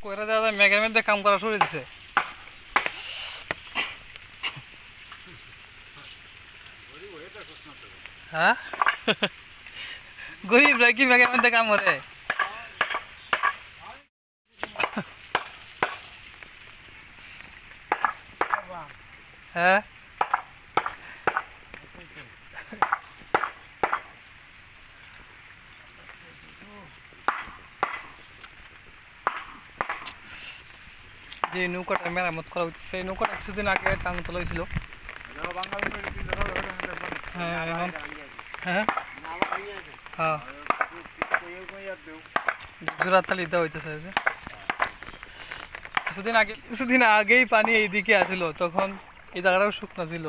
কইরা দাদা মেঘের মধ্যে কাম করা শুরু দিছে। হ্যাঁ গরিবরা কি মেঘের মধ্যে কাম করে? হ্যাঁ যে নৌকাটা মেরামত করা হচ্ছে সেই নৌকাটা কিছুদিন আগে টান তোলা হয়েছিল। হ্যাঁ এখন হ্যাঁ হ্যাঁ জোড়াতালি দেওয়া হইতেছে। কিছুদিন আগেই পানি এইদিকে আসছিল, তখন এই জায়গাটাও শুকনো ছিল।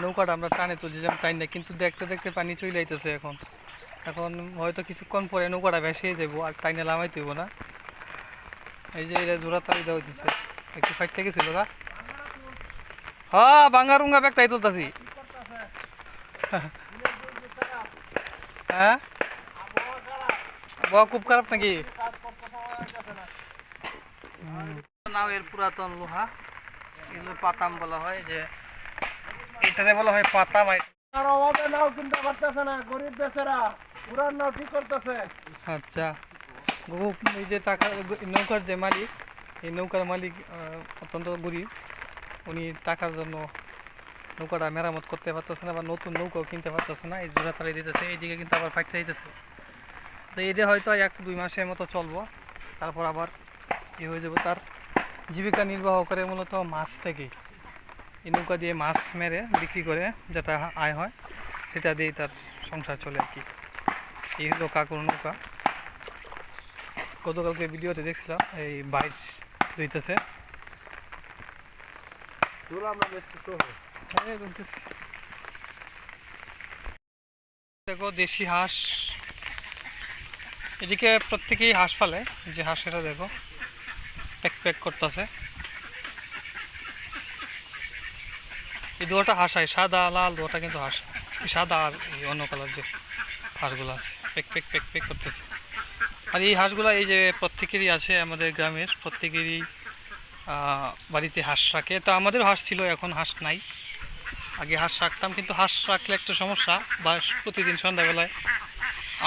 নৌকাটা আমরা টানে তুলছিলাম টাইম না, কিন্তু দেখতে দেখতে পানি চলে যাইতেছে। এখন এখন হয়তো কিছুক্ষণ পরে নৌকাটা ভেসে যাবো, আর টাইনে নামাই তুইব না। এই যে এটা জোড়াতালি দেওয়া হইতেছে, একটু ফাইট থেকে ছিল না। হ্যাঁ বাঙ্গারুঙ্গা ব্যাগটাই তুলতেছি। হ্যাঁ খুব খারাপ নাকি? নাও এর পুরাতন লোহা, এগুলো পাতাম বলা হয়, যে এটাতে বলা হয় পাতাম। নাও কিনতে পারতেছে না, গরিব বেচারা পুরান নাও ঠিক করতেছে। আচ্ছা এই যে টাকা নৌকার যে মালিক, এই নৌকার মালিক অত্যন্ত গরিব। উনি টাকার জন্য নৌকাটা মেরামত করতে পারতেছে না, বা নতুন নৌকাও কিনতে পারতেছে না, এই জোড়া তাড়াই দিতেছে। এইদিকে কিন্তু আবার ফাইটতে দিতেছে। তো এটা হয়তো 1-2 মাসের মতো চলবো, তারপর আবার ই হয়ে যাবো। তার জীবিকা নির্বাহ করে মূলত মাছ থেকে, এই নৌকা দিয়ে মাছ মেরে বিক্রি করে যেটা আয় হয় সেটা দিয়েই তার সংসার চলে আর কি। এই হলো কাকুর নৌকা। গতকালকে ভিডিওতে দেখছিলাম এই বাইশ দিতেছে। দেখো দেশি হাঁস, এদিকে প্রত্যেকেই হাঁস ফালে। যে হাঁসেরা দেখো প্যাক প্যাক করতেছে। এই দুটা হাঁস হয়, সাদা লাল দুটা কিন্তু হাঁস, সাদা আর এই অন্য কালার যে হাঁসগুলো আছে প্যাক প্যাক প্যাক প্যাক করতেছে। আর এই হাঁসগুলো এই যে প্রত্যেকেরই আছে, আমাদের গ্রামের প্রত্যেকেরই বাড়িতে হাঁস রাখে। তো আমাদেরও হাঁস ছিল, এখন হাঁস নাই। আগে হাঁস রাখতাম, কিন্তু হাঁস রাখলে একটা সমস্যা, বা প্রতিদিন সন্ধ্যাবেলায়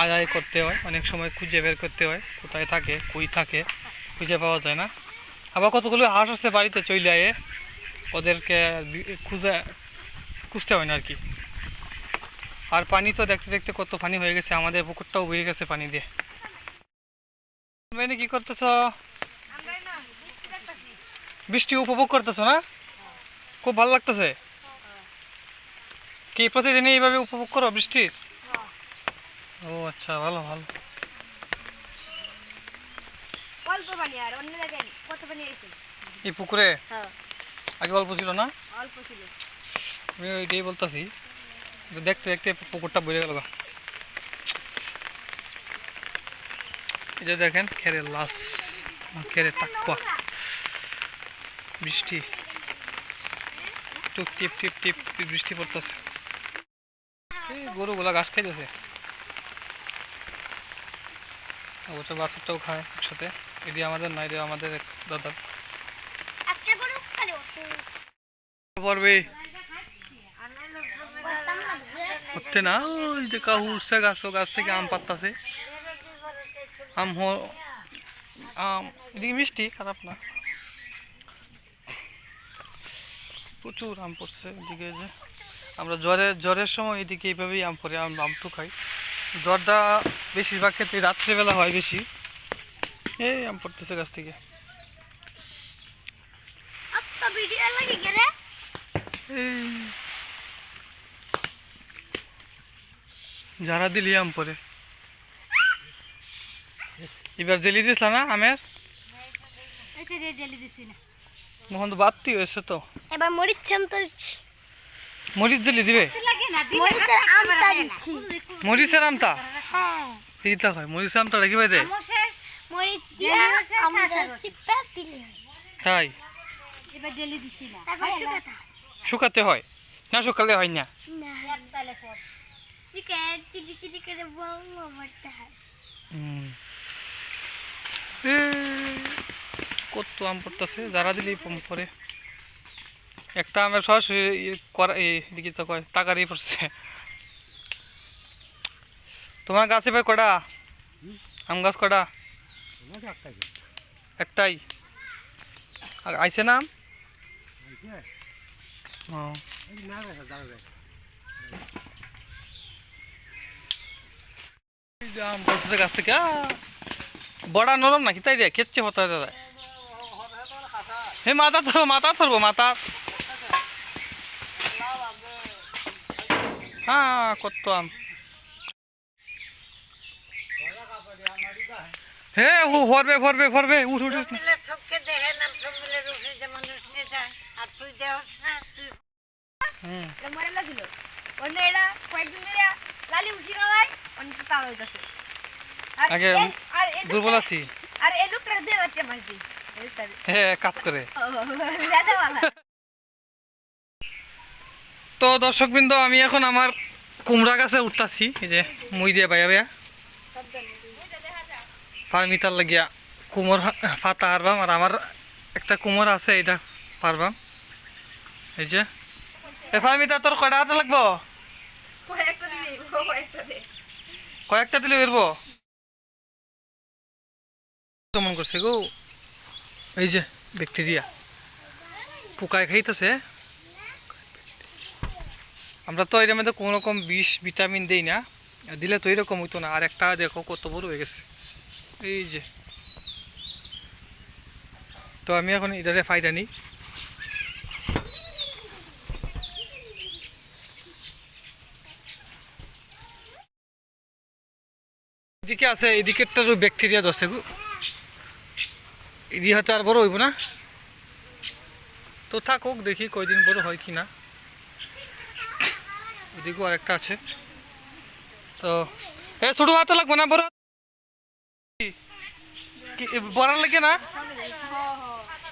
আয় করতে হয়, অনেক সময় খুঁজে বের করতে হয় কোথায় থাকে কই থাকে, খুঁজে পাওয়া যায় না। আবার কতগুলো হাঁস আছে বাড়িতে চলে আয়ে, ওদেরকে খুঁজতে হয় না আর কি। আর পানি তো দেখতে দেখতে কত পানি হয়ে গেছে, আমাদের পুকুরটাও বেড়ে গেছে পানি দিয়ে। কি করতেছ? বৃষ্টি উপভোগ করতেছো না? খুব ভালো লাগতেছে কি? প্রতিদিনই এইভাবে উপভোগ করো বৃষ্টির? ও আচ্ছা, ভালো ভালো। এই পুকুরে আগে অল্প ছিল না? আমি ওইটাই বলতেছি, দেখতে দেখতে পুকুরটা বেড়ে গেল। এই যে দেখেন খেরের লাশ, খেরের টাকুয়া, বৃষ্টি টুপ টিপ টিপ টিপ বৃষ্টি পড়তেছে। এই গরুগুলা ঘাস খাইতেছে, ওটা বাছুরটাও খায় একসাথে। এটি আমাদের নাই, রে আমাদের এক দাদার। পড়বে হচ্ছে না, ওই যে কাহু উঠছে গাছ থেকে আম পাত্তাছে। আম এদিকে মিষ্টি, খারাপ না, প্রচুর আম পড়ছে এদিকে। যে আমরা জ্বরের সময় এদিকে এইভাবেই আম পড়ে, আম তো খাই। জ্বরটা বেশিরভাগ ক্ষেত্রে রাত্রিবেলা হয় বেশি। এই আম পড়তেছে গাছ থেকে। যারা দিলি আম পরে, এবার জেলি দিস না আমের, এখন তো বাড়তি হয়েছে। তো এবার মরিচ জেলি দিবে, মরিচের আমটা এইটা হয়, মরিচের আমটা রেখে পাই দেয় তাই। শুকাতে হয় না, শুকালে হয় না। কত আম পড়তেছে, যারা দিলেই পরে। একটা আমের সরাসরি দিকে তো কয় টাকারই পড়ছে। তোমার গাছে ভাই কটা আম গাছ কটা? একটাই। আইছে না আম? ও। এই যে আম পড়তেছে গাছ থেকে বড়া নরম নাকি তাই রে কেচ্ছে হতে দাদা। হে মাথা ধরবো মাথা। হ্যাঁ কত আম। হে ভরবে ভরবে ভরবে উঠ উঠিস না। হুম আগে দুর্বল আছি। হ্যাঁ কাজ করে। তো দর্শকবৃন্দ আমি এখন আমার কুমড়া গাছে উঠতাছি, এই যে মুই দিয়ে বাইয়া বাইয়া ফার্মিটার লাগিয়া কুমোর পাতা হারবাম। আর আমার একটা কুমোর আছে এটা পারবাম। এই যে এ ফার্মিটার তোর কয়টা হাতে লাগবো? কয়েকটা দিলে বেরবো। কেমন করছে গো, এই যে ব্যাকটেরিয়া পোকায় খাইতেছে। আমরা তো এর মধ্যে কোনো রকম বিষ ভিটামিন দিই না, দিলে তো এরকম হইতো না। আর একটা দেখো কত বড় হয়ে গেছে, এই যে। তো আমি এখন এটারে ফাইটা নিই। এদিকে আছে, এদিকেরটা ব্যাকটেরিয়া ধরছে গো, এদি হয়তো আর বড় হইব না। তো থাকুক, দেখি কয়দিন বড় হয় কি না। ওদিকেও আরেকটা আছে। তো এ ছোট হাতে লাগবো না, বড় বড়ার লাগে না।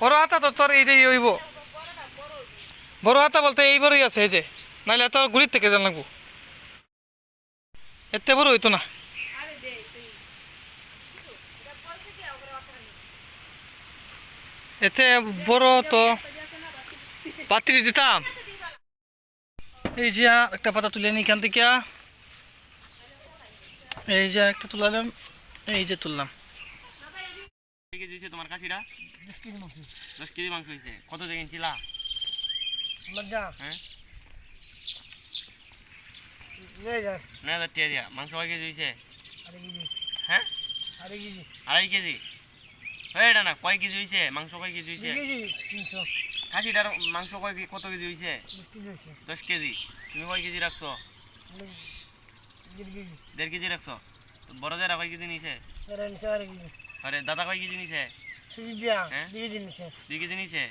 বড় হাতা তো তোর এইটাই হইব। বড় হাতা বলতে এই বড়ই আছে, এই যে, নাহলে তোর গুড়ির থেকে জান লাগবো। এতে বড় হইতো না। এতে বড় তো পাত্রি দিতাম। এই যে একটা পাতা তুলে নি এখান থেকে, এই যে একটা তুলালাম, এই যে তুললাম। তোমার কাশিটা 10 কেজি মাংস হয়েছে। কত থেকে কিনছিলা? হ্যাঁ 9,000 টাকা দিয়া। মাংস কয় কেজি হয়েছে? হ্যাঁ 2.5 কেজি। এটা না কয় কেজি হয়েছে মাংস? কয় কেজি হয়েছে? খাসিটার মাংস কত কেজি হয়েছে? 10 কেজি। তুমি কয় কেজি রাখছো? 1.5 কেজি রাখছো। বড় যারা কয় কেজি নিছে? আরে দাদা কয় কেজি নিছে? 2 কেজি নিছে।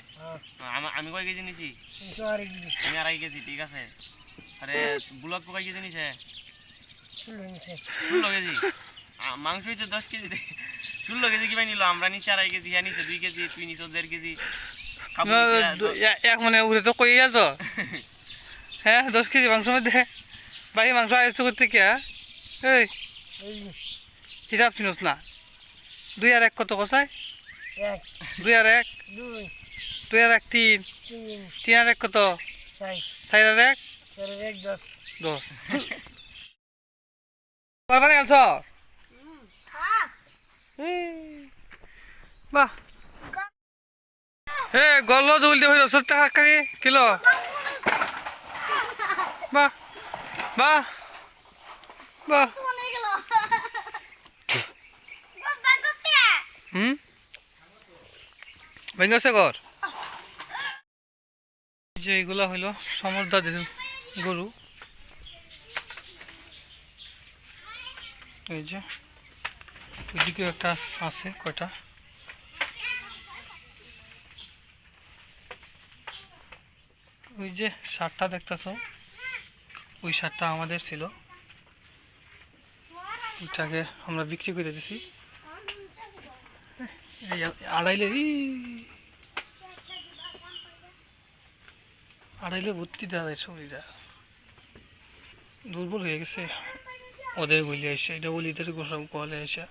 আমি কয় কেজি নিছি? আমি 2.5 কেজি। ঠিক আছে। আরে বুলত কয় কেজি নিছে? 16 কেজি। মাংস হইছে 10 কেজি। 16 কেজি কিভাবে নিল? আমরা নিচে 2.5 কেজি, হ্যাঁ নিচে 2 কেজি, তুই নিচে 1.5 কেজি। এক মানে উড়ে তো কই তো। হ্যাঁ 10 কেজি মাংস মধ্যে বাকি মাংস আইসো করতে কে? এই হিসাব চিনোস না? 2 আর 1 কত কষায়? 2 আর 1 2 আর 1 3 3 আর 1 কত? 4 আর 1 10 পারবানি আনছ? বাহ হে গল্ল দুলদি হইল 70 টাকা করে কিলো। বাহ বাহ বাহ। ভেঙেছে ঘর। যে এগুলা হইল সমর্দাদের গরু। এই যে ওইদিকে একটা আছে কয়টা। ওই যে সারটা দেখতেছ, ওই সারটা আমাদের ছিল, ওইটাকে আমরা বিক্রি করে দিছি। আড়াইলে ভর্তি দেওয়া যায় শরীরটা দুর্বল হয়ে গেছে ওদের বলি এসে, এটা বলি এদের গোসব কলে এসে।